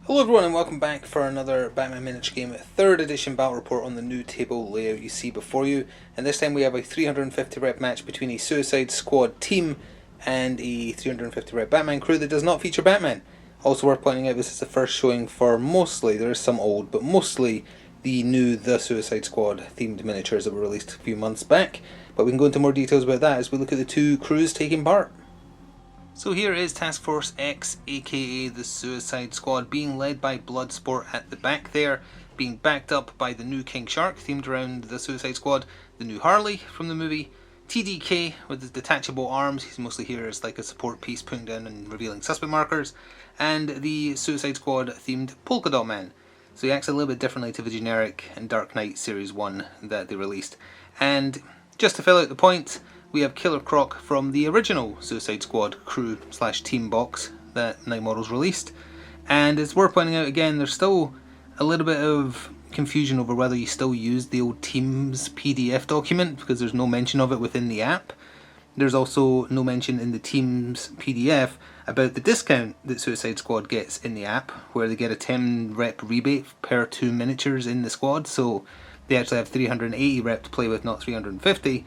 Hello everyone and welcome back for another Batman Miniature Game 3rd edition battle report on the new table layout you see before you. And this time we have a 350 rep match between a Suicide Squad team and a 350 rep Batman crew that does not feature Batman. Also worth pointing out, this is the first showing for mostly, there is some old, but mostly the new The Suicide Squad themed miniatures that were released a few months back. But we can go into more details about that as we look at the two crews taking part. So here is Task Force X, aka the Suicide Squad, being led by Bloodsport at the back there, being backed up by the new King Shark themed around the Suicide Squad, the new Harley from the movie, TDK with his detachable arms, he's mostly here as like a support piece putting down and revealing suspect markers, and the Suicide Squad themed Polka Dot Man. So he acts a little bit differently to the generic and Dark Knight Series 1 that they released. And just to fill out the point, we have Killer Croc from the original Suicide Squad crew / team box that Night Models released. And it's worth pointing out again, there's still a little bit of confusion over whether you still use the old Teams PDF document because there's no mention of it within the app. There's also no mention in the Teams PDF about the discount that Suicide Squad gets in the app, where they get a 10 rep rebate per 2 miniatures in the squad, so they actually have 380 rep to play with, not 350.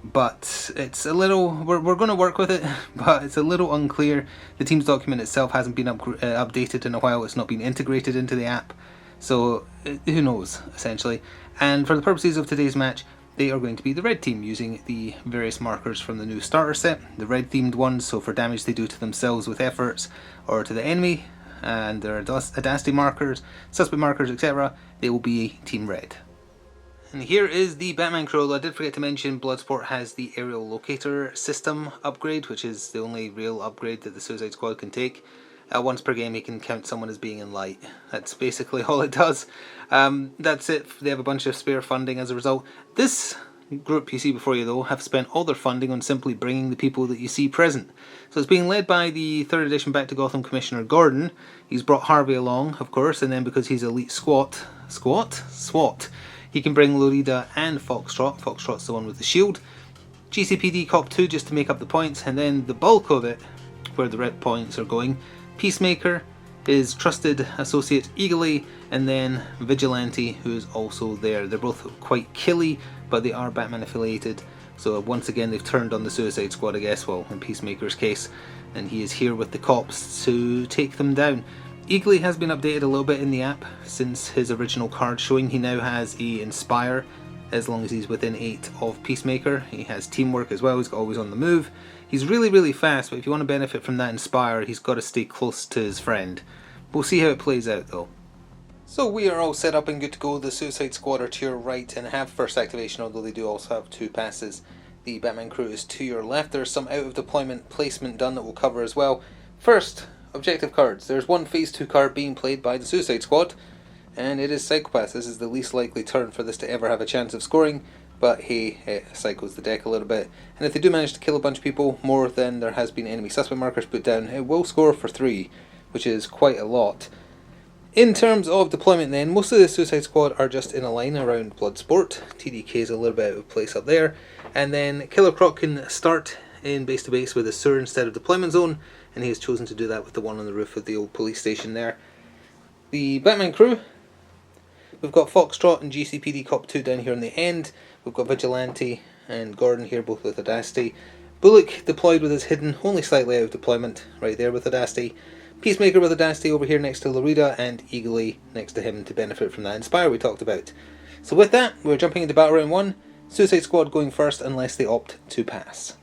But it's a little, we're going to work with it, but it's a little unclear. The Teams document itself hasn't been updated in a while, it's not been integrated into the app, so who knows, essentially. And for the purposes of today's match, they are going to be the red team, using the various markers from the new starter set, the red themed ones, so for damage they do to themselves with efforts, or to the enemy, and their Audacity markers, suspect markers, etc., they will be Team Red. And here is the Batman crew. I did forget to mention Bloodsport has the aerial locator system upgrade, which is the only real upgrade that the Suicide Squad can take. Once per game he can count someone as being in light. That's basically all it does. That's it. They have a bunch of spare funding as a result. This group you see before you though have spent all their funding on simply bringing the people that you see present. So it's being led by the 3rd edition Back to Gotham Commissioner Gordon. He's brought Harvey along, of course, and then because he's elite SWAT, he can bring Lorida and Foxtrot. Foxtrot's the one with the shield. GCPD Cop 2 just to make up the points, and then the bulk of it, where the red points are going, Peacemaker, his trusted associate Eagly, and then Vigilante, who is also there. They're both quite killy, but they are Batman affiliated, so once again they've turned on the Suicide Squad, I guess, well, in Peacemaker's case, and he is here with the cops to take them down. Eagly has been updated a little bit in the app since his original card showing. He now has Inspire as long as he's within 8 of Peacemaker. He has Teamwork as well, he's always on the move. He's really fast, but if you want to benefit from that Inspire, he's got to stay close to his friend. We'll see how it plays out though. So we are all set up and good to go. The Suicide Squad are to your right and have first activation, although they do also have 2 passes. The Batman crew is to your left. There's some out of deployment placement done that we'll cover as well. First, objective cards. There's one phase 2 card being played by the Suicide Squad, and it is Psychopath. This is the least likely turn for this to ever have a chance of scoring, but hey, it cycles the deck a little bit. And if they do manage to kill a bunch of people, more than there has been enemy suspect markers put down, it will score for 3, which is quite a lot. In terms of deployment then, most of the Suicide Squad are just in a line around Bloodsport. TDK is a little bit out of place up there, and then Killer Croc can start in base to base with a sewer instead of deployment zone, and he has chosen to do that with the one on the roof of the old police station there. The Batman crew, we've got Foxtrot and GCPD Cop 2 down here on the end. We've got Vigilante and Gordon here, both with Audacity. Bullock deployed with his hidden, only slightly out of deployment, right there with Audacity. Peacemaker with Audacity over here next to Lorida, and Eagly next to him to benefit from that Inspire we talked about. So with that, we're jumping into Battle Round 1. Suicide Squad going first unless they opt to pass.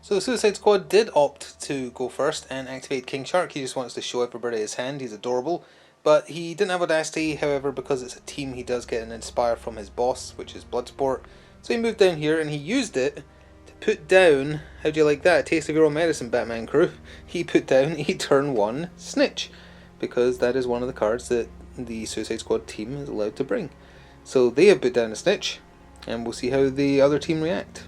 So the Suicide Squad did opt to go first and activate King Shark. He just wants to show everybody his hand, he's adorable. But he didn't have Audacity, however, because it's a team he does get an Inspire from his boss, which is Bloodsport. So he moved down here and he used it to put down, how do you like that, a taste of your own medicine, Batman crew. He put down a turn 1 Snitch, because that is one of the cards that the Suicide Squad team is allowed to bring. So they have put down a Snitch, and we'll see how the other team react.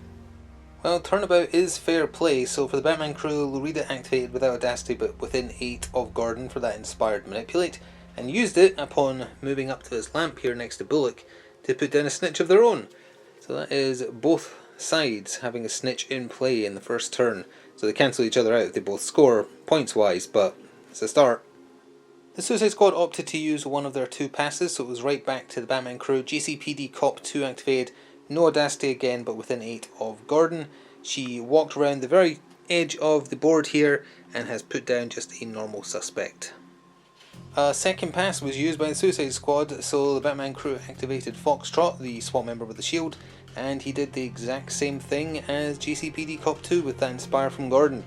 Well, turnabout is fair play, so for the Batman crew, Lorida activated without Audacity but within 8 of Gordon for that Inspired Manipulate, and used it upon moving up to his lamp here next to Bullock to put down a Snitch of their own. So that is both sides having a Snitch in play in the first turn. So they cancel each other out. They both score points-wise, but it's a start. The Suicide Squad opted to use one of their 2 passes, so it was right back to the Batman crew. GCPD Cop 2 activated. No Audacity again, but within 8 of Gordon. She walked around the very edge of the board here and has put down just a normal suspect. A second pass was used by the Suicide Squad, so the Batman crew activated Foxtrot, the SWAT member with the shield, and he did the exact same thing as GCPD Cop 2 with that Inspire from Gordon.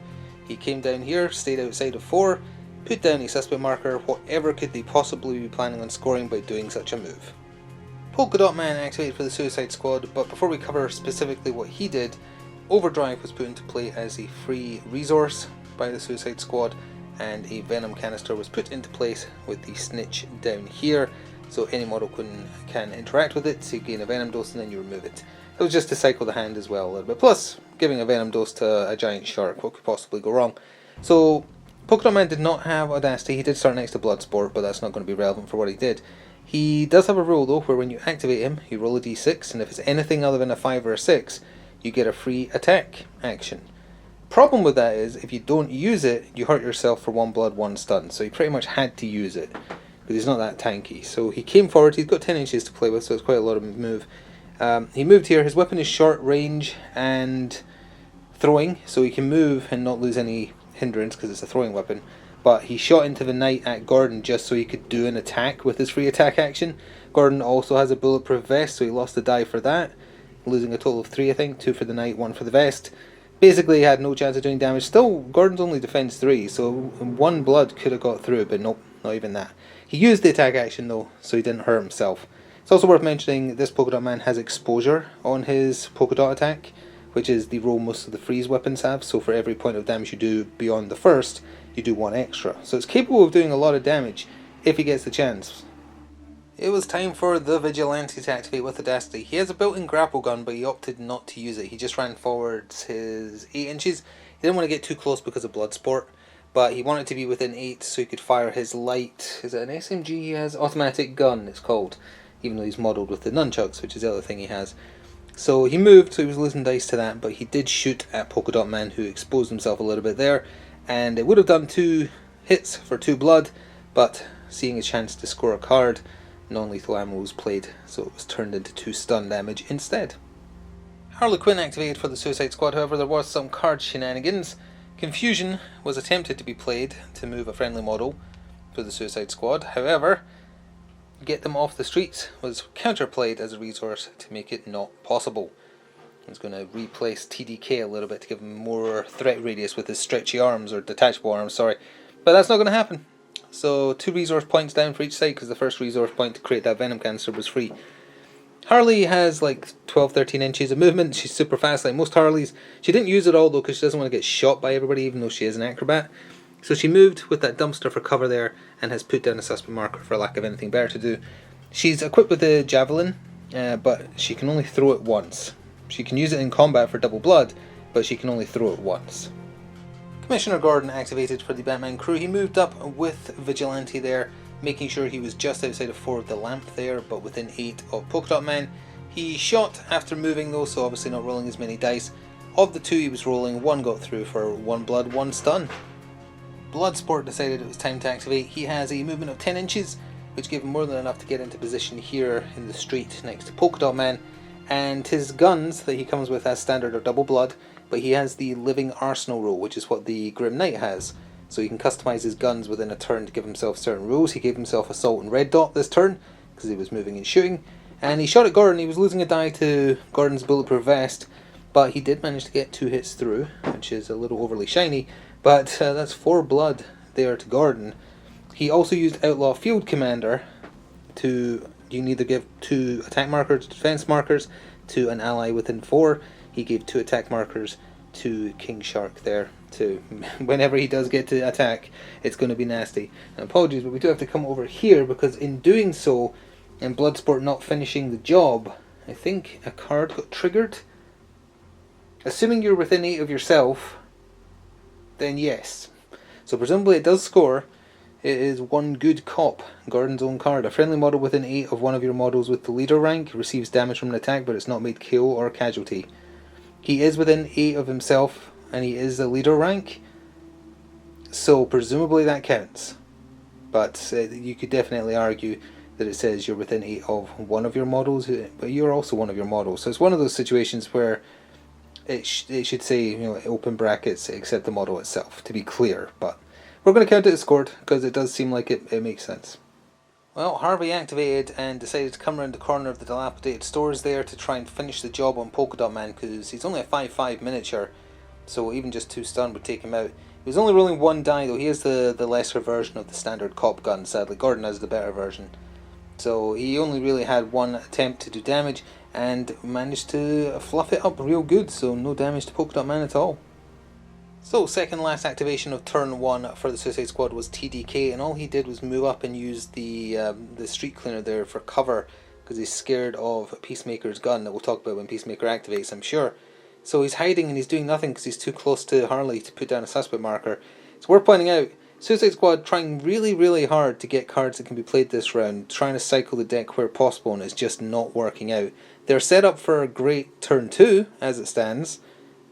He came down here, stayed outside of 4, put down a suspect marker. Whatever could they possibly be planning on scoring by doing such a move? Polka Dot Man activated for the Suicide Squad, but before we cover specifically what he did, Overdrive was put into play as a free resource by the Suicide Squad, and a Venom canister was put into place with the Snitch down here, so any model can interact with it to gain a Venom dose and then you remove it. It was just to cycle the hand as well a little bit. Plus, giving a Venom dose to a giant shark, what could possibly go wrong? So, Polka Dot Man did not have Audacity. He did start next to Bloodsport, but that's not going to be relevant for what he did. He does have a rule though, where when you activate him, you roll a d6, and if it's anything other than a 5 or a 6, you get a free attack action. Problem with that is, if you don't use it, you hurt yourself for 1 blood, 1 stun. So he pretty much had to use it, because he's not that tanky. So he came forward, he's got 10 inches to play with, so it's quite a lot of move. He moved here, his weapon is short range and throwing, so he can move and not lose any hindrance because it's a throwing weapon. But he shot into the night at Gordon just so he could do an attack with his free attack action. Gordon also has a bulletproof vest, so he lost a die for that, losing a total of 3 I think, 2 for the night, 1 for the vest. Basically he had no chance of doing damage. Still, Gordon's only defense 3, so 1 blood could have got through, but nope, not even that. He used the attack action though, so he didn't hurt himself. It's also worth mentioning this Polka Dot Man has exposure on his Polka Dot attack, which is the role most of the freeze weapons have, so for every point of damage you do beyond the first, you do 1 extra. So it's capable of doing a lot of damage if he gets the chance. It was time for the Vigilante to activate with Audacity. He has a built-in grapple gun, but he opted not to use it. He just ran forwards his 8 inches. He didn't want to get too close because of Bloodsport, but he wanted to be within 8 so he could fire his light, is it an SMG he has? Automatic gun it's called, even though he's modelled with the nunchucks, which is the other thing he has. So he moved, so he was losing dice to that, but he did shoot at Polka Dot Man, who exposed himself a little bit there, and it would have done 2 hits for 2 blood, but seeing a chance to score a card, non-lethal ammo was played, so it was turned into 2 stun damage instead. Harley Quinn activated for the Suicide Squad, however there was some card shenanigans. Confusion was attempted to be played to move a friendly model for the Suicide Squad, however, Get Them Off the Streets was counterplayed as a resource to make it not possible. I was going to replace TDK a little bit to give him more threat radius with his stretchy arms, or detachable arms, sorry, but that's not going to happen. So 2 resource points down for each side, because the first resource point to create that Venom canister was free. Harley has like 12-13 inches of movement. She's super fast like most Harleys. She didn't use it all though because she doesn't want to get shot by everybody, even though she is an acrobat. So she moved with that dumpster for cover there and has put down a suspect marker for lack of anything better to do. She's equipped with the javelin, but she can only throw it once. She can use it in combat for double blood, but she can only throw it once. Commissioner Gordon activated for the Batman crew. He moved up with Vigilante there, making sure he was just outside of 4 of the lamp there, but within 8 of Polka Dot Man. He shot after moving though, so obviously not rolling as many dice. Of the 2 he was rolling, 1 got through for 1 blood, 1 stun. Bloodsport decided it was time to activate. He has a movement of 10 inches, which gave him more than enough to get into position here in the street next to Polka Dot Man. And his guns that he comes with as standard are double blood, but he has the Living Arsenal rule, which is what the Grim Knight has. So he can customize his guns within a turn to give himself certain rules. He gave himself Assault and Red Dot this turn, because he was moving and shooting. And he shot at Gordon. He was losing a die to Gordon's bulletproof vest, but he did manage to get 2 hits through, which is a little overly shiny. But that's 4 blood there to Gordon. He also used Outlaw Field Commander to... You can either give 2 attack markers, defense markers, to an ally within 4. He gave 2 attack markers to King Shark there. To whenever he does get to attack, it's going to be nasty. And apologies, but we do have to come over here, because in doing so, and Bloodsport not finishing the job, I think a card got triggered. Assuming you're within 8 of yourself, then yes. So presumably it does score. It is 1 good cop, Gordon's own card. A friendly model within 8 of one of your models with the leader rank receives damage from an attack, but it's not made kill or casualty. He is within 8 of himself, and he is a leader rank, so presumably that counts. But you could definitely argue that it says you're within 8 of one of your models, but you're also one of your models. So it's one of those situations where it should say, open brackets, except the model itself, to be clear. But we're going to count it as scored, because it does seem like it makes sense. Well, Harvey activated and decided to come around the corner of the dilapidated stores there to try and finish the job on Polka Dot Man, because he's only a 5/5 miniature, so even just 2 stun would take him out. He was only rolling 1 die though. He has the lesser version of the standard cop gun, sadly. Gordon has the better version. So he only really had 1 attempt to do damage, and managed to fluff it up real good, so no damage to Polka Dot Man at all. So second last activation of turn 1 for the Suicide Squad was TDK, and all he did was move up and use the street cleaner there for cover, because he's scared of Peacemaker's gun that we'll talk about when Peacemaker activates, I'm sure. So he's hiding and he's doing nothing because he's too close to Harley to put down a suspect marker. It's worth pointing out, Suicide Squad trying really, really hard to get cards that can be played this round, trying to cycle the deck where possible, and it's just not working out. They're set up for a great turn 2, as it stands,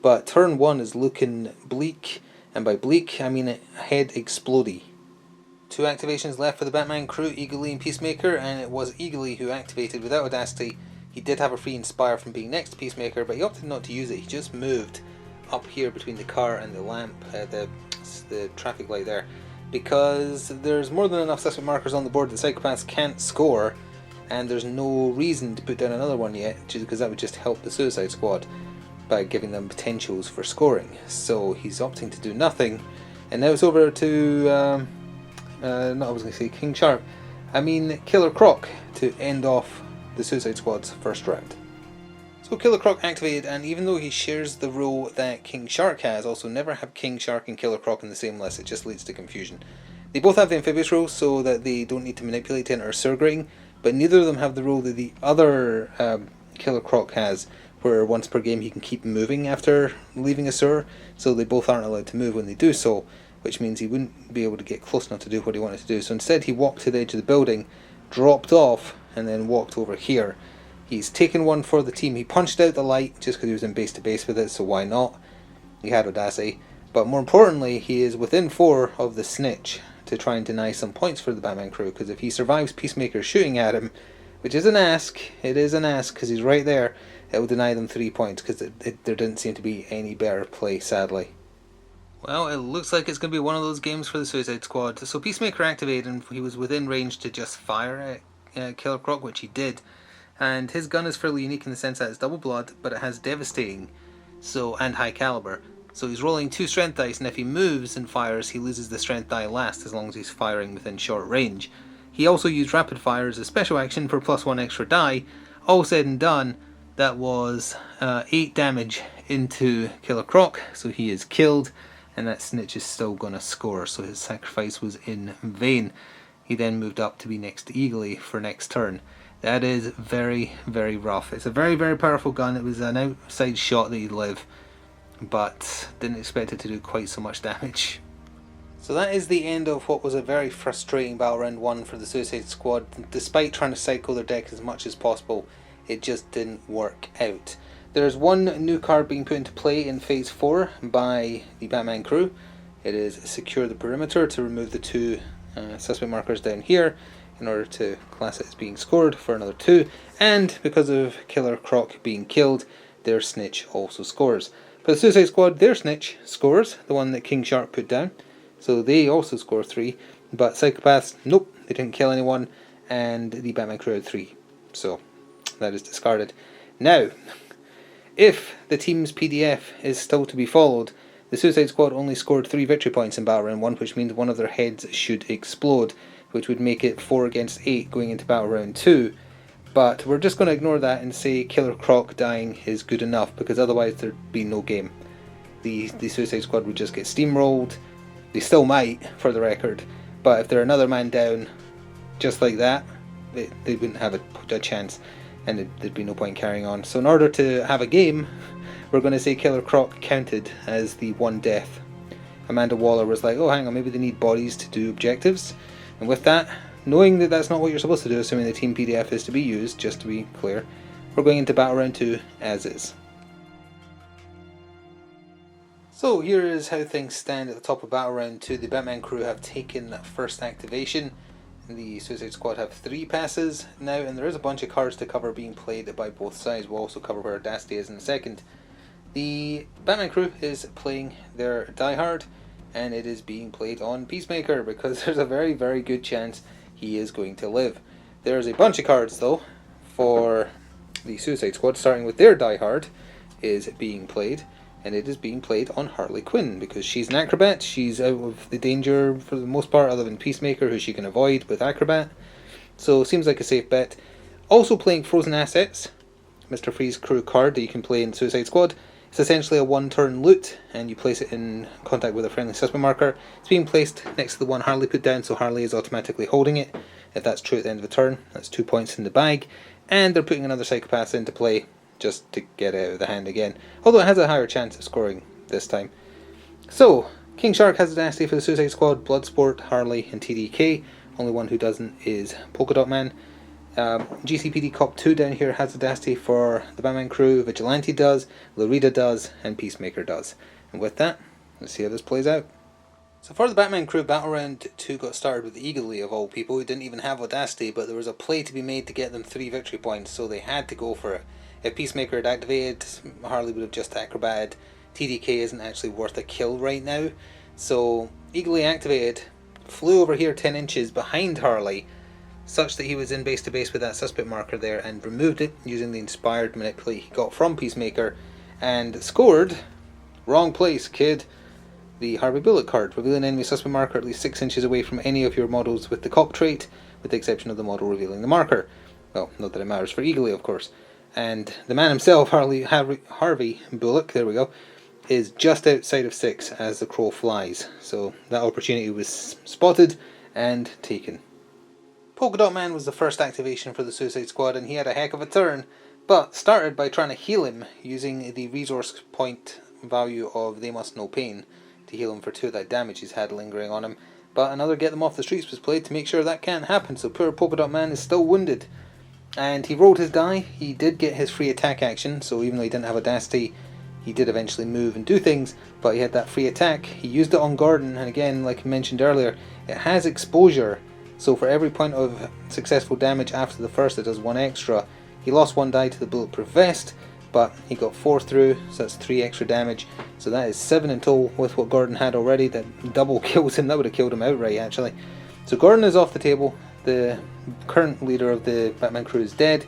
but turn 1 is looking bleak, and by bleak I mean head explodey. 2 activations left for the Batman crew, Eagle Lee and Peacemaker, and it was Eagle Lee who activated without Audacity. He did have a free Inspire from being next to Peacemaker, but he opted not to use it. He just moved up here between the car and the lamp, the traffic light there, because there's more than enough suspect markers on the board that Psychopaths can't score, and there's no reason to put down another one yet, because that would just help the Suicide Squad by giving them potentials for scoring. So he's opting to do nothing, and now it's over to Killer Croc to end off the Suicide Squad's first round. So Killer Croc activated, and even though he shares the role that King Shark has, also never have King Shark and Killer Croc in the same list, it just leads to confusion. They both have the amphibious role so that they don't need to manipulate it or sewer grading, but neither of them have the role that the other Killer Croc has, where once per game he can keep moving after leaving a sewer, so they both aren't allowed to move when they do so, which means he wouldn't be able to get close enough to do what he wanted to do. So instead he walked to the edge of the building, dropped off, and then walked over here. He's taken one for the team. He punched out the light just because he was in base to base with it, so why not? He had Audacity. But more importantly, he is within 4 of the snitch to try and deny some points for the Batman crew, because if he survives Peacemaker shooting at him, which is an ask, it is an ask because he's right there, it will deny them 3 points, because there didn't seem to be any better play, sadly. Well, it looks like it's going to be one of those games for the Suicide Squad. So Peacemaker activated and he was within range to just fire at Killer Croc, which he did. And his gun is fairly unique in the sense that it's double blood, but it has devastating, and high caliber. So he's rolling 2 strength dice, and if he moves and fires, he loses the strength die last as long as he's firing within short range. He also used rapid fire as a special action for +1 extra die. All said and done, that was 8 damage into Killer Croc, so he is killed, and that snitch is still going to score, so his sacrifice was in vain. He then moved up to be next to Eagle Lee for next turn. That is very, very rough. It's a very, very powerful gun. It was an outside shot that he'd live, but didn't expect it to do quite so much damage. So that is the end of what was a very frustrating Battle Round 1 for the Suicide Squad. Despite trying to cycle their deck as much as possible, it just didn't work out. There's one new card being put into play in Phase 4 by the Batman crew. It is Secure the Perimeter to remove the 2 suspect markers down here in order to class it as being scored for another 2, and because of Killer Croc being killed, their snitch also scores. For the Suicide Squad, their snitch scores, the one that King Shark put down, so they also score 3, but Psychopaths, nope, they didn't kill anyone, and the Batman crew had 3, so that is discarded. Now, if the team's PDF is still to be followed, the Suicide Squad only scored 3 victory points in Battle Round 1, which means one of their heads should explode, which would make it 4 against 8 going into Battle Round 2. But we're just going to ignore that and say Killer Croc dying is good enough, because otherwise there'd be no game. The Suicide Squad would just get steamrolled. They still might, for the record, but if they're another man down just like that, they wouldn't have a chance, and there'd be no point carrying on. So in order to have a game, we're going to say Killer Croc counted as the 1 death. Amanda Waller was like, oh hang on, maybe they need bodies to do objectives. And with that, knowing that that's not what you're supposed to do, assuming the team PDF is to be used, just to be clear, we're going into Battle Round 2 as is. So here is how things stand at the top of Battle Round 2. The Batman crew have taken first activation. The Suicide Squad have 3 passes now, and there is a bunch of cards to cover being played by both sides. We'll also cover where Audacity is in a second. The Batman crew is playing their Die Hard, and it is being played on Peacemaker because there's a very, very good chance he is going to live. There's a bunch of cards though for the Suicide Squad, starting with their Die Hard is being played. And it is being played on Harley Quinn because she's an acrobat. She's out of the danger for the most part, other than Peacemaker, who she can avoid with acrobat. So seems like a safe bet. Also playing Frozen Assets, Mr. Freeze crew card that you can play in Suicide Squad. It's essentially a 1-turn loot, and you place it in contact with a friendly suspect marker. It's being placed next to the one Harley put down, so Harley is automatically holding it. If that's true at the end of a turn, that's 2 points in the bag. And they're putting another Psychopath into play just to get it out of the hand again, although it has a higher chance of scoring this time. So, King Shark has Audacity for the Suicide Squad, Bloodsport, Harley, and TDK. Only one who doesn't is Polka Dot Man. GCPD Cop 2 down here has Audacity for the Batman crew, Vigilante does, Lorita does, and Peacemaker does. And with that, let's see how this plays out. So for the Batman crew, Battle Round 2 got started with Eagerly, of all people, who didn't even have Audacity, but there was a play to be made to get them 3 victory points, so they had to go for it. If Peacemaker had activated, Harley would have just acrobated. TDK isn't actually worth a kill right now. So, Eagerly activated, flew over here 10 inches behind Harley, such that he was in base to base with that suspect marker there, and removed it using the inspired manipulate he got from Peacemaker, and scored, wrong place kid, the Harvey Bullock card, revealing enemy suspect marker at least 6 inches away from any of your models with the cop trait, with the exception of the model revealing the marker. Well, not that it matters for Eagerly, of course. And the man himself, Harvey Bullock, there we go, is just outside of 6 as the crow flies. So that opportunity was spotted and taken. Polka Dot Man was the first activation for the Suicide Squad, and he had a heck of a turn, but started by trying to heal him using the resource point value of They Must Know Pain to heal him for 2 of that damage he's had lingering on him. But another Get Them Off the Streets was played to make sure that can't happen, so poor Polka Dot Man is still wounded. And he rolled his die. He did get his free attack action, so even though he didn't have Audacity, he did eventually move and do things, but he had that free attack. He used it on Gordon, and again, like I mentioned earlier, it has exposure, so for every point of successful damage after the first, it does 1 extra. He lost 1 die to the bulletproof vest, but he got 4 through, so that's 3 extra damage, so that is 7 in total with what Gordon had already. That double kills him. That would have killed him outright, actually. So Gordon is off the table. The current leader of the Batman crew is dead.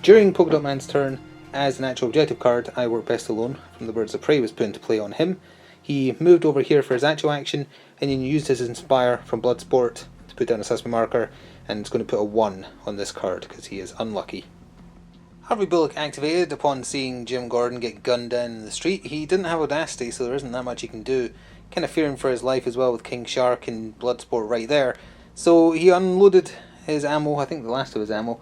During Polka Dot Man's turn, as an actual objective card, I Work Best Alone from the Birds of Prey was put into play on him. He moved over here for his actual action, and then used his Inspire from Bloodsport to put down a suspect marker, and it's going to put a 1 on this card because he is unlucky. Harvey Bullock activated upon seeing Jim Gordon get gunned down in the street. He didn't have Audacity, so there isn't that much he can do. Kind of fearing for his life as well with King Shark and Bloodsport right there. So he unloaded his ammo, I think the last of his ammo,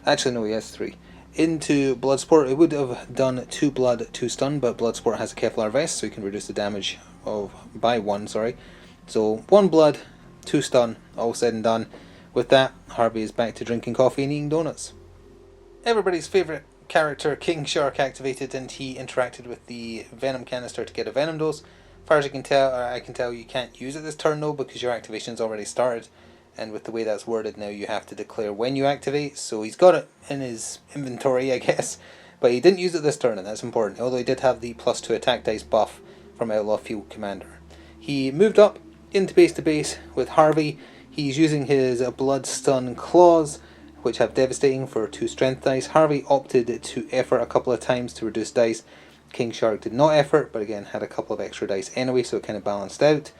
actually no, he has 3, into Bloodsport. It would have done 2 blood, 2 stun, but Bloodsport has a Kevlar vest, so he can reduce the damage by 1, sorry. So 1 blood, 2 stun, all said and done. With that, Harvey is back to drinking coffee and eating donuts. Everybody's favourite character, King Shark, activated, and he interacted with the Venom canister to get a Venom dose. As far as I can tell you can't use it this turn though, because your activation's already started. And with the way that's worded now, you have to declare when you activate, so he's got it in his inventory, I guess. But he didn't use it this turn, and that's important, although he did have the +2 attack dice buff from Outlaw Field Commander. He moved up into base to base with Harvey. He's using his Blood Stun Claws, which have Devastating for 2 strength dice. Harvey opted to effort a couple of times to reduce dice. King Shark did not effort, but again had a couple of extra dice anyway, so it kind of balanced out.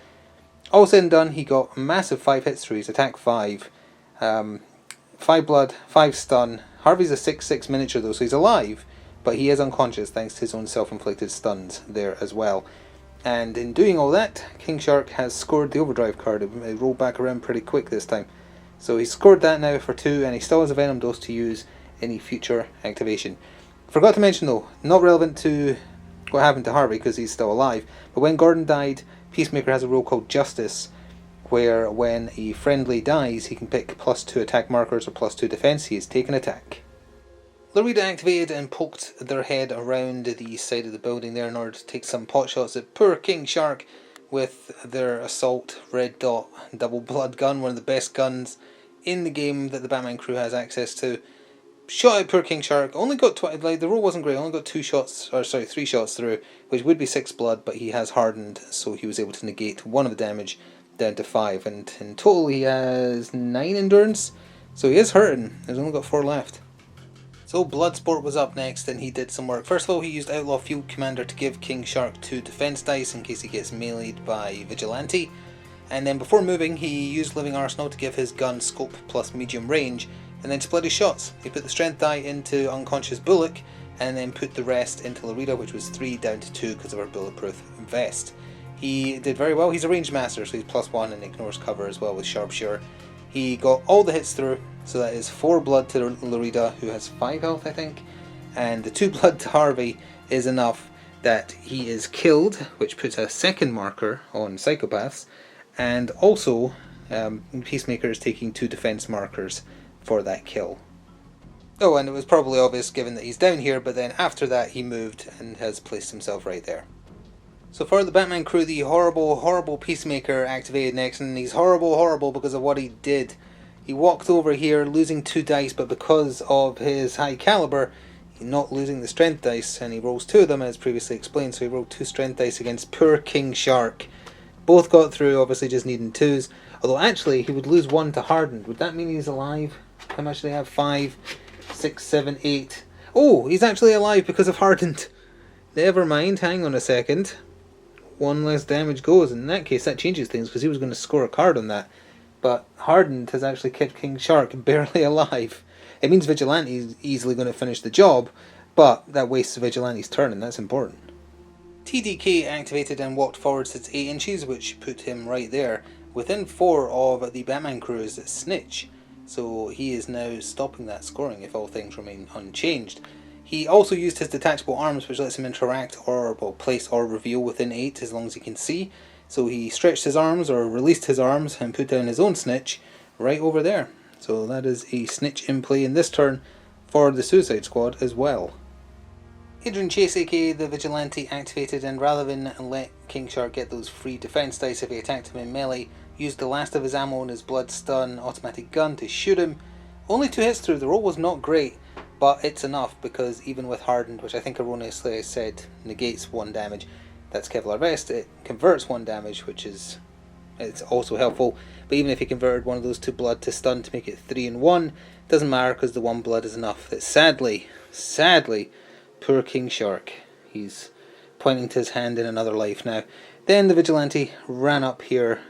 All said and done, he got a massive 5 hits through his attack 5. 5 blood, 5 stun. Harvey's a 6/6 miniature though, so he's alive, but he is unconscious thanks to his own self-inflicted stuns there as well. And in doing all that, King Shark has scored the overdrive card. It rolled back around pretty quick this time. So he's scored that now for 2, and he still has a Venom dose to use any future activation. Forgot to mention though, not relevant to what happened to Harvey because he's still alive, but when Gordon died, Peacemaker has a rule called Justice, where when a friendly dies, he can pick +2 attack markers or +2 defense. He has taken attack. Lorita activated and poked their head around the side of the building there in order to take some pot shots at poor King Shark with their assault red dot double blood gun, one of the best guns in the game that the Batman crew has access to. Shot at poor King Shark, only got the roll wasn't great, only got 3 shots through, which would be 6 blood, but he has hardened, so he was able to negate 1 of the damage down to 5, and in total he has 9 endurance, so he is hurting. He's only got 4 left. So Bloodsport was up next, and he did some work. First of all, he used Outlaw Field Commander to give King Shark 2 defense dice in case he gets meleeed by Vigilante. And then before moving, he used Living Arsenal to give his gun scope plus medium range, and then split his shots. He put the strength die into unconscious Bullock, and then put the rest into Lorita, which was 3 down to 2 because of her bulletproof vest. He did very well. He's a ranged master, so he's +1 and ignores cover as well with Sharpshooter. He got all the hits through, so that is 4 blood to Lorita, who has 5 health I think, and the 2 blood to Harvey is enough that he is killed, which puts a second marker on Psychopaths, and also Peacemaker is taking 2 defense markers for that kill. Oh, and it was probably obvious given that he's down here, but then after that he moved and has placed himself right there. So for the Batman crew, the horrible Peacemaker activated next, and he's horrible because of what he did. He walked over here losing 2 dice, but because of his high caliber, he's not losing the strength dice, and he rolls 2 of them as previously explained, so he rolled 2 strength dice against poor King Shark. Both got through, obviously just needing 2s, although actually he would lose 1 to Hardened. Would that mean he's alive? How much do they have? 5, 6, 7, 8. Oh, he's actually alive because of Hardened. Never mind, hang on a second. 1 less damage goes. In that case, that changes things because he was going to score a card on that. But Hardened has actually kept King Shark barely alive. It means Vigilante is easily going to finish the job, but that wastes Vigilante's turn, and that's important. TDK activated and walked forward 8 inches, which put him right there, within 4 of the Batman crew's snitch. So he is now stopping that scoring if all things remain unchanged. He also used his detachable arms, which lets him interact or place or reveal within 8 as long as he can see. So he stretched his arms or released his arms and put down his own snitch right over there. So that is a snitch in play in this turn for the Suicide Squad as well. Adrian Chase, aka the Vigilante, activated, and rather than let King Shark get those free defense dice if he attacked him in melee, used the last of his ammo in his blood stun automatic gun to shoot him. Only 2 hits through. The roll was not great, but it's enough because even with Hardened, which I think erroneously I said negates 1 damage, that's Kevlar Vest, it converts 1 damage, which is it's also helpful. But even if he converted one of those 2 blood to stun to make it 3 and 1, it doesn't matter because the 1 blood is enough. That sadly, poor King Shark, he's pointing to his hand in another life now. Then the Vigilante ran up here,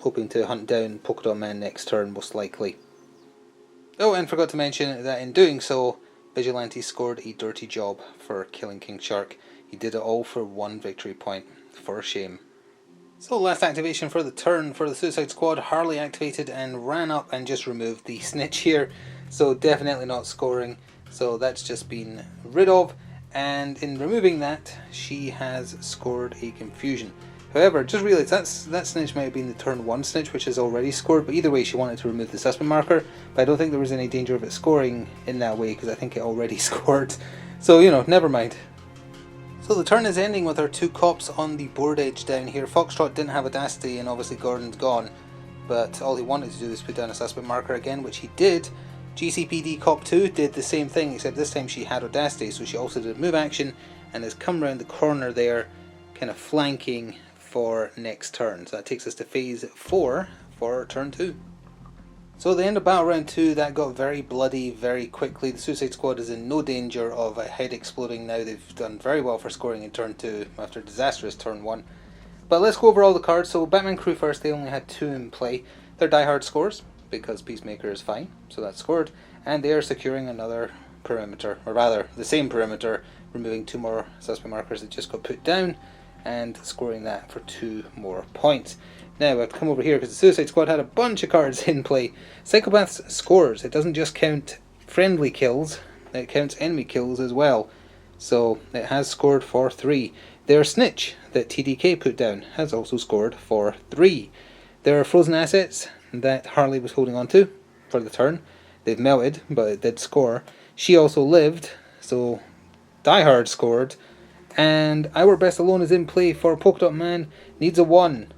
hoping to hunt down Polka Dot Man next turn, most likely. Oh, and forgot to mention that in doing so, Vigilante scored a dirty job for killing King Shark. He did it all for 1 victory point. For shame. So last activation for the turn for the Suicide Squad, Harley activated and ran up and just removed the snitch here. So definitely not scoring. So that's just been rid of. And in removing that, she has scored a confusion. However, just realised that snitch might have been the turn 1 snitch, which has already scored, but either way she wanted to remove the suspect marker, but I don't think there was any danger of it scoring in that way, because I think it already scored. So, never mind. So the turn is ending with our 2 cops on the board edge down here. Foxtrot didn't have Audacity, and obviously Gordon's gone, but all he wanted to do was put down a suspect marker again, which he did. GCPD Cop 2 did the same thing, except this time she had Audacity, so she also did a move action, and has come around the corner there, kind of flanking for next turn. So that takes us to phase 4 for turn 2. So at the end of battle round 2, that got very bloody very quickly. The Suicide Squad is in no danger of a head exploding now. They've done very well for scoring in turn 2 after a disastrous turn 1. But let's go over all the cards. So Batman Crew first, they only had 2 in play. They're diehard scores because Peacemaker is fine, so that's scored. And they are securing another perimeter, or rather the same perimeter, removing 2 more suspect markers that just got put down, and scoring that for 2 more points. Now, I've come over here because the Suicide Squad had a bunch of cards in play. Psychopaths scores. It doesn't just count friendly kills, it counts enemy kills as well. So, it has scored for 3. Their Snitch, that TDK put down, has also scored for 3. There are frozen assets that Harley was holding on to for the turn. They've melted, but it did score. She also lived, so Die Hard scored. And Our Best Alone is in play for Polka Dot Man. Needs a 1.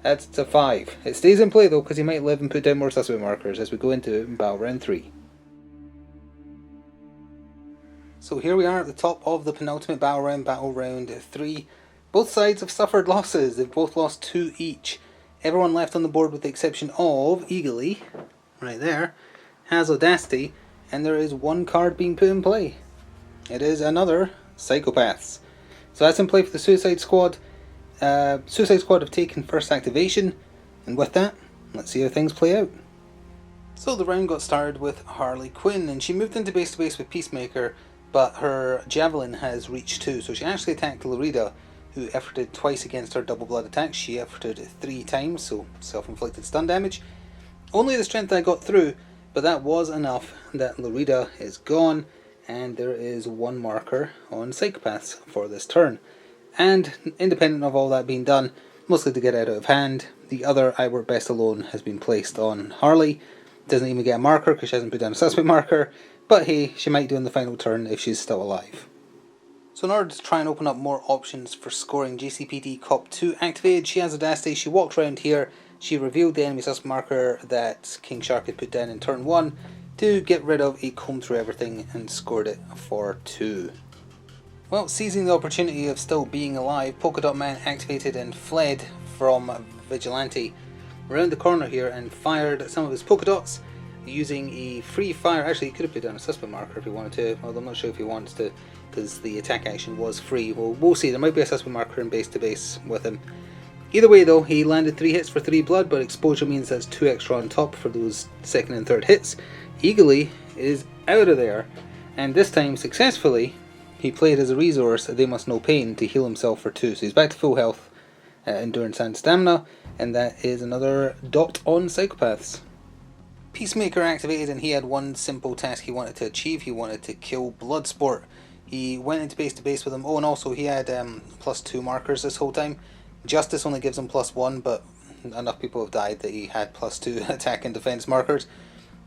That's a 5. It stays in play though, because he might live and put down more suspect markers as we go into Battle Round 3. So here we are at the top of the penultimate Battle Round 3. Both sides have suffered losses. They've both lost 2 each. Everyone left on the board with the exception of Eagerly, right there, has Audacity, and there is 1 card being put in play. It is another Psychopaths. So that's in play for the Suicide Squad. Suicide Squad have taken first activation, and with that, let's see how things play out. So the round got started with Harley Quinn, and she moved into base to base with Peacemaker, but her javelin has reached 2, so she actually attacked Lorita, who efforted twice against her double blood attack. She efforted 3 times, so self-inflicted stun damage. Only the strength I got through, but that was enough that Lorita is gone, and there is 1 marker on Psychopaths for this turn. And independent of all that being done, mostly to get out of hand, the other I Work Best Alone has been placed on Harley. Doesn't even get a marker because she hasn't put down a suspect marker, but hey, she might do in the final turn if she's still alive. So in order to try and open up more options for scoring, JCPD Cop 2 activated. She has Audacity. She walked around here. She revealed the enemy suspect marker that King Shark had put down in turn 1 to get rid of a comb through everything and scored it for 2. Well, seizing the opportunity of still being alive, Polka Dot Man activated and fled from Vigilante around the corner here and fired some of his polka dots using a free fire. Actually, he could have put down a suspect marker if he wanted to, although I'm not sure if he wants to, because the attack action was free. Well, we'll see. There might be a suspect marker in base to base with him. Either way though, he landed 3 hits for 3 blood, but exposure means that's 2 extra on top for those second and third hits. Eagerly is out of there, and this time successfully he played as a resource They Must Know Pain to heal himself for 2, so he's back to full health, endurance and stamina, and that is another dot on Psychopaths. Peacemaker activated, and he had 1 simple task he wanted to achieve. He wanted to kill Bloodsport. He went into base to base with him. Oh, and also he had +2 markers this whole time. Justice only gives him +1, but enough people have died that he had +2 attack and defense markers.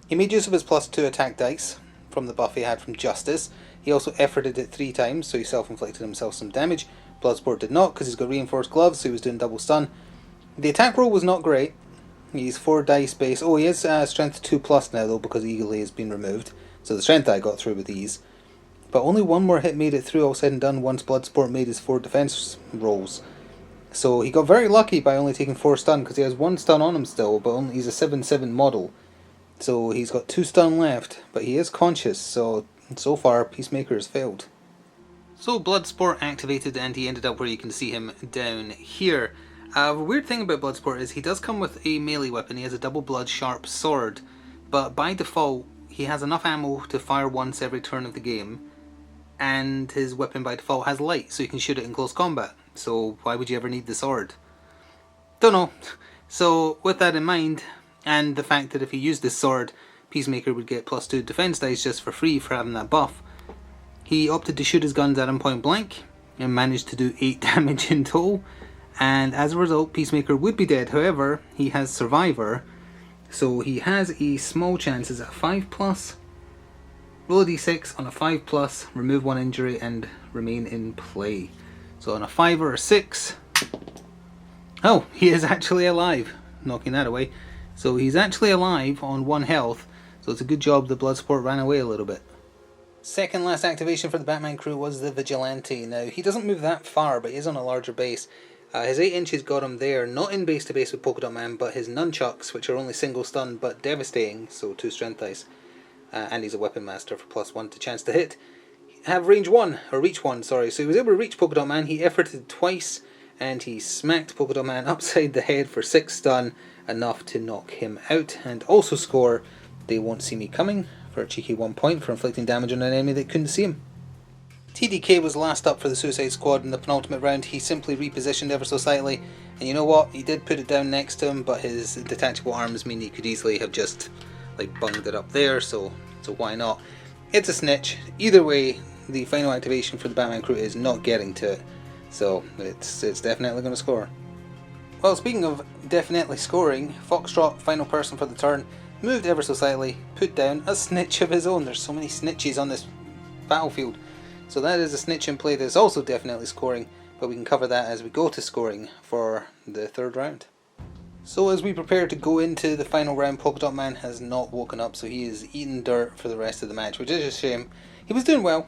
He made use of his +2 attack dice from the buff he had from Justice. He also efforted it 3 times, so he self-inflicted himself some damage. Bloodsport did not, because he's got reinforced gloves, so he was doing double stun. The attack roll was not great. He's 4 dice base. Oh, he is strength 2+ now though, because Eagerly has been removed. So the strength I got through with ease. But only 1 more hit made it through, all said and done, once Bloodsport made his 4 defense rolls. So he got very lucky by only taking 4 stun, because he has 1 stun on him still, but he's a 7/7 model. So he's got 2 stun left, but he is conscious, so far Peacemaker has failed. So Bloodsport activated, and he ended up where you can see him down here. The weird thing about Bloodsport is he does come with a melee weapon. He has a double blood sharp sword, but by default he has enough ammo to fire once every turn of the game, and his weapon by default has light, so you can shoot it in close combat. So why would you ever need the sword? Don't know. So with that in mind, and the fact that if he used this sword, Peacemaker would get +2 defense dice just for free for having that buff, he opted to shoot his guns at him point blank and managed to do 8 damage in total. And as a result, Peacemaker would be dead. However, he has Survivor, so he has a small chance. Is it a 5+? Roll a d6 on a 5+, remove 1 injury and remain in play. So on a 5 or a 6, oh, he is actually alive, knocking that away. So he's actually alive on 1 health, so it's a good job the Bloodsport ran away a little bit. Second last activation for the Batman crew was the Vigilante. Now, he doesn't move that far, but he is on a larger base. His 8 inches got him there, not in base to base with Polka Dot Man, but his nunchucks, which are only single stun but devastating, so 2 strength dice, and he's a weapon master for +1 to chance to hit, have reach 1, sorry. So he was able to reach Polka Dot Man. He efforted twice, and he smacked Polka Dot Man upside the head for 6 stun, enough to knock him out, and also score They Won't See Me Coming for a cheeky 1 point for inflicting damage on an enemy that couldn't see him. TDK was last up for the Suicide Squad in the penultimate round. He simply repositioned ever so slightly, and you know what, he did put it down next to him, but his detachable arms mean he could easily have just like bunged it up there, so why not? It's a snitch. Either way, the final activation for the Batman crew is not getting to it, so it's definitely going to score. Well, speaking of definitely scoring, Foxtrot, final person for the turn, moved ever so slightly, put down a snitch of his own. There's so many snitches on this battlefield. So that is a snitch in play that is also definitely scoring, but we can cover that as we go to scoring for the third round. So as we prepare to go into the final round, Polka Dot Man has not woken up, so he is eating dirt for the rest of the match, which is a shame. He was doing well.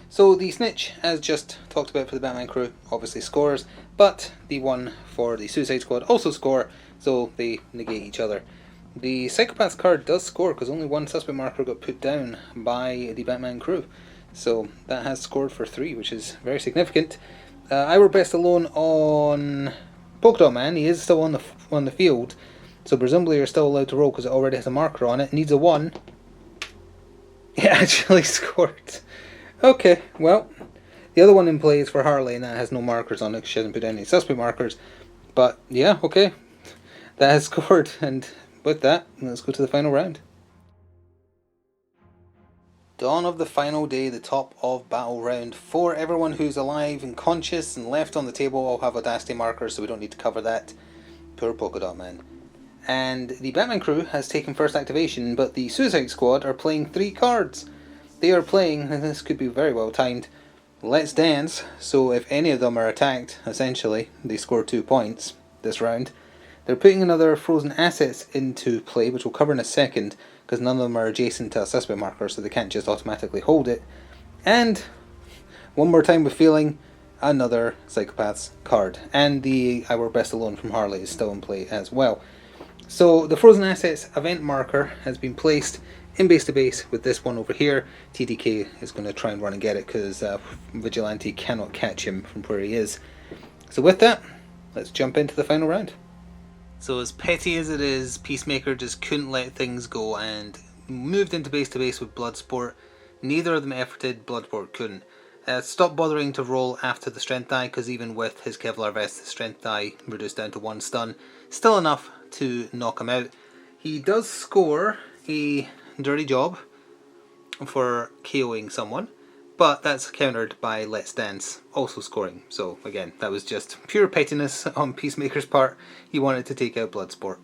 So the snitch, as just talked about for the Batman crew, obviously scores, but the one for the Suicide Squad also score, so they negate each other. The Psychopath's card does score because only one suspect marker got put down by the Batman crew. So that has scored for 3, which is very significant. I were best alone on Polka Dot Man. He is still on the field, so presumably you're still allowed to roll because it already has a marker on it. Needs a 1. It actually scored. Okay, well, the other one in play is for Harley, and that has no markers on it because she hasn't put down any suspect markers. But yeah, okay, that has scored, and with that, let's go to the final round. Dawn of the final day, the top of battle round 4. Everyone who's alive and conscious and left on the table all have audacity markers, so we don't need to cover that. Poor Polka Dot Man. And the Batman crew has taken first activation, but the Suicide Squad are playing 3 cards. They are playing, and this could be very well timed, Let's Dance, so if any of them are attacked, essentially, they score 2 points this round. They're putting another frozen assets into play, which we'll cover in a second, because none of them are adjacent to a suspect marker, so they can't just automatically hold it. And one more time with feeling, another Psychopath's card. And the I Were Best Alone from Harley is still in play as well. So the frozen assets event marker has been placed in base to base with this one over here. TDK is going to try and run and get it because Vigilante cannot catch him from where he is. So with that, let's jump into the final round. So as petty as it is, Peacemaker just couldn't let things go and moved into base to base with Bloodsport. Neither of them efforted, Bloodsport couldn't. Stopped bothering to roll after the strength die because even with his Kevlar vest, the strength die reduced down to 1 stun. Still enough to knock him out. He does score a dirty job for KOing someone, but that's countered by Let's Dance also scoring. So again, that was just pure pettiness on Peacemaker's part. He wanted to take out Bloodsport.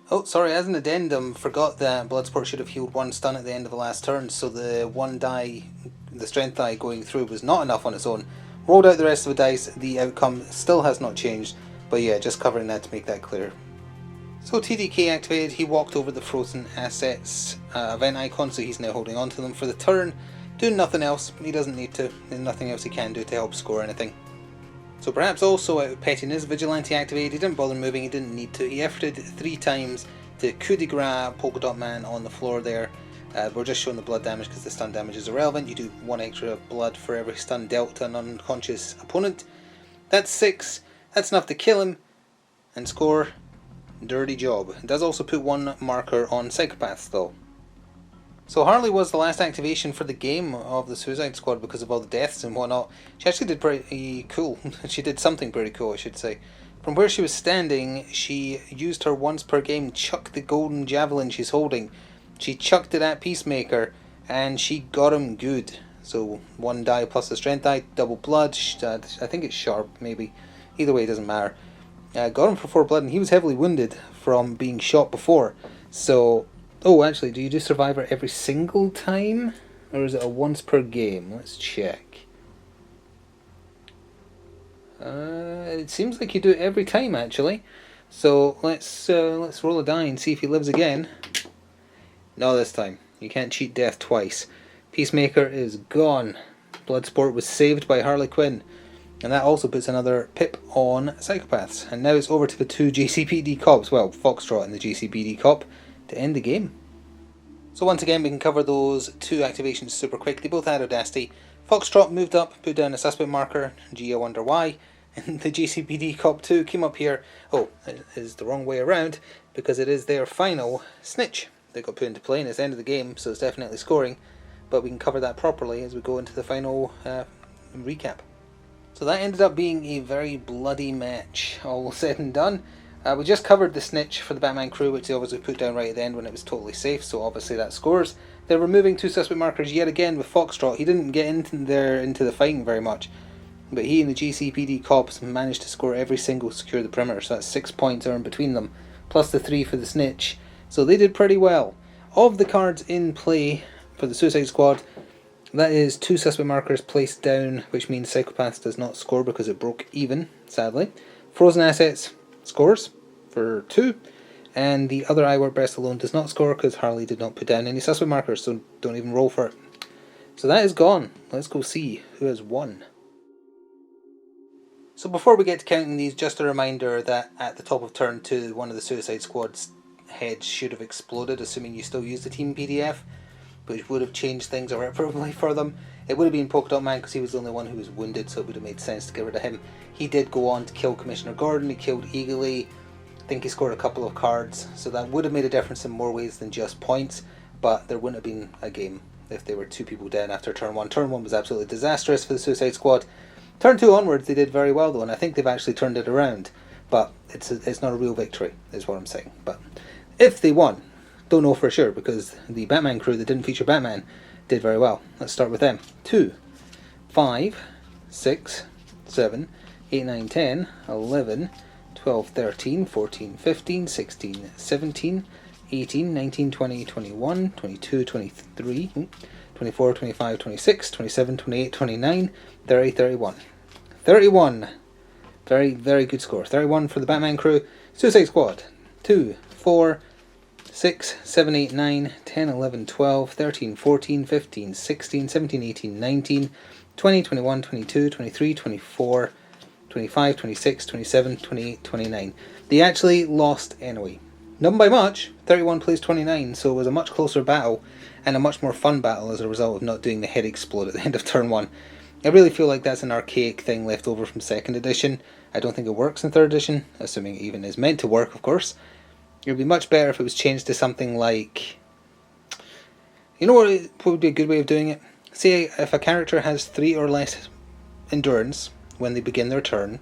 Oh, sorry, as an addendum, forgot that Bloodsport should have healed 1 stun at the end of the last turn, so the 1 die, the strength die going through was not enough on its own. Rolled out the rest of the dice, the outcome still has not changed, but yeah, just covering that to make that clear. So TDK activated, he walked over the frozen assets event icon, so he's now holding on to them for the turn, doing nothing else. He doesn't need to, there's nothing else he can do to help score anything. So perhaps also out of pettiness, Vigilante activated, he didn't bother moving, he didn't need to. He efforted 3 times to coup de grace Polka Dot Man on the floor there. We're just showing the blood damage because the stun damage is irrelevant. You do 1 extra blood for every stun dealt to an unconscious opponent. That's 6, that's enough to kill him and score. Dirty job. It does also put 1 marker on Psychopaths though. So Harley was the last activation for the game of the Suicide Squad because of all the deaths and whatnot. She actually did pretty cool. She did something pretty cool, I should say. From where she was standing, she used her once per game chuck the golden javelin she's holding. She chucked it at Peacemaker and she got him good. So 1 die plus the strength die, double blood, I think it's sharp maybe. Either way, it doesn't matter. Got him for 4 blood and he was heavily wounded from being shot before. So, oh actually, do you do Survivor every single time? Or is it a once per game? Let's check. It seems like you do it every time actually. So let's roll a die and see if he lives again. No, this time. You can't cheat death twice. Peacemaker is gone. Bloodsport was saved by Harley Quinn. And that also puts another pip on Psychopaths. And now it's over to the 2 JCPD cops, well, Foxtrot and the JCPD cop, to end the game. So once again, we can cover those 2 activations super quick. They both had audacity. Foxtrot moved up, put down a suspect marker. Gee, I wonder why. And the JCPD cop 2 came up here. Oh, it is the wrong way around, because it is their final snitch that got put into play, and it's the end of the game, so it's definitely scoring. But we can cover that properly as we go into the final recap. So that ended up being a very bloody match, all said and done. We just covered the snitch for the Batman crew, which they obviously put down right at the end when it was totally safe, so obviously that scores. They're removing 2 suspect markers yet again with Foxtrot. He didn't get into the fighting very much, but he and the GCPD cops managed to score every single secure the perimeter, so that's 6 points earned between them, plus the 3 for the snitch, So they did pretty well. Of the cards in play for the Suicide Squad, that is 2 suspect markers placed down, which means Psychopaths does not score because it broke even, sadly. Frozen Assets scores for 2, and the other I Work Best Alone does not score because Harley did not put down any suspect markers, so don't even roll for it. So that is gone. Let's go see who has won. So before we get to counting these, just a reminder that at the top of turn 2, one of the Suicide Squad's heads should have exploded, assuming you still use the team PDF, which would have changed things irreparably for them. It would have been Polka Dot Man because he was the only one who was wounded, so it would have made sense to get rid of him. He did go on to kill Commissioner Gordon, he killed Eagly, I think he scored a couple of cards, so that would have made a difference in more ways than just points, but there wouldn't have been a game if they were 2 people down after turn 1. Turn 1 was absolutely disastrous for the Suicide Squad. Turn 2 onwards they did very well though, and I think they've actually turned it around, but it's not a real victory, is what I'm saying. But if they won, don't know for sure, because the Batman crew that didn't feature Batman did very well. Let's start with them. 2, 5, 6, 7, 8, 9, 10, 11, 12, 13, 14, 15, 16, 17, 18, 19, 20, 21, 22, 23, 24, 25, 26, 27, 28, 29, 30, 31. 31! Very, very good score. 31 for the Batman crew. Suicide Squad. 2, 4, 6, 7, 8, 9, 10, 11, 12, 13, 14, 15, 16, 17, 18, 19, 20, 21, 22, 23, 24, 25, 26, 27, 28, 29. They actually lost anyway. Not by much. 31 plays 29, so it was a much closer battle and a much more fun battle as a result of not doing the head explode at the end of turn 1. I really feel like that's an archaic thing left over from 2nd edition. I don't think it works in 3rd edition, assuming it even is meant to work, of course. It would be much better if it was changed to something like... You know what would be a good way of doing it? Say if a character has 3 or less endurance when they begin their turn,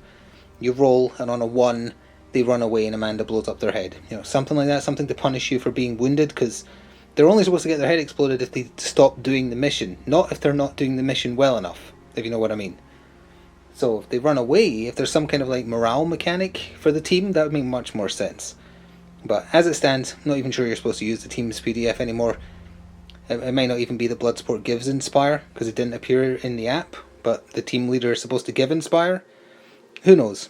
you roll and on a 1 they run away and Amanda blows up their head. You know, something like that, something to punish you for being wounded, because they're only supposed to get their head exploded if they stop doing the mission, not if they're not doing the mission well enough, if you know what I mean. So if they run away, if there's some kind of like morale mechanic for the team, that would make much more sense. But as it stands, I'm not even sure you're supposed to use the team's PDF anymore. It might not even be that Bloodsport gives Inspire, because it didn't appear in the app, but the team leader is supposed to give Inspire. Who knows?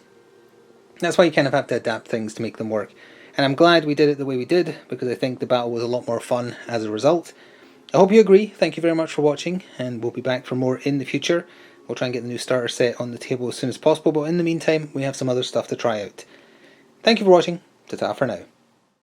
That's why you kind of have to adapt things to make them work. And I'm glad we did it the way we did, because I think the battle was a lot more fun as a result. I hope you agree. Thank you very much for watching, and we'll be back for more in the future. We'll try and get the new starter set on the table as soon as possible, but in the meantime, we have some other stuff to try out. Thank you for watching. Ta-ta for now.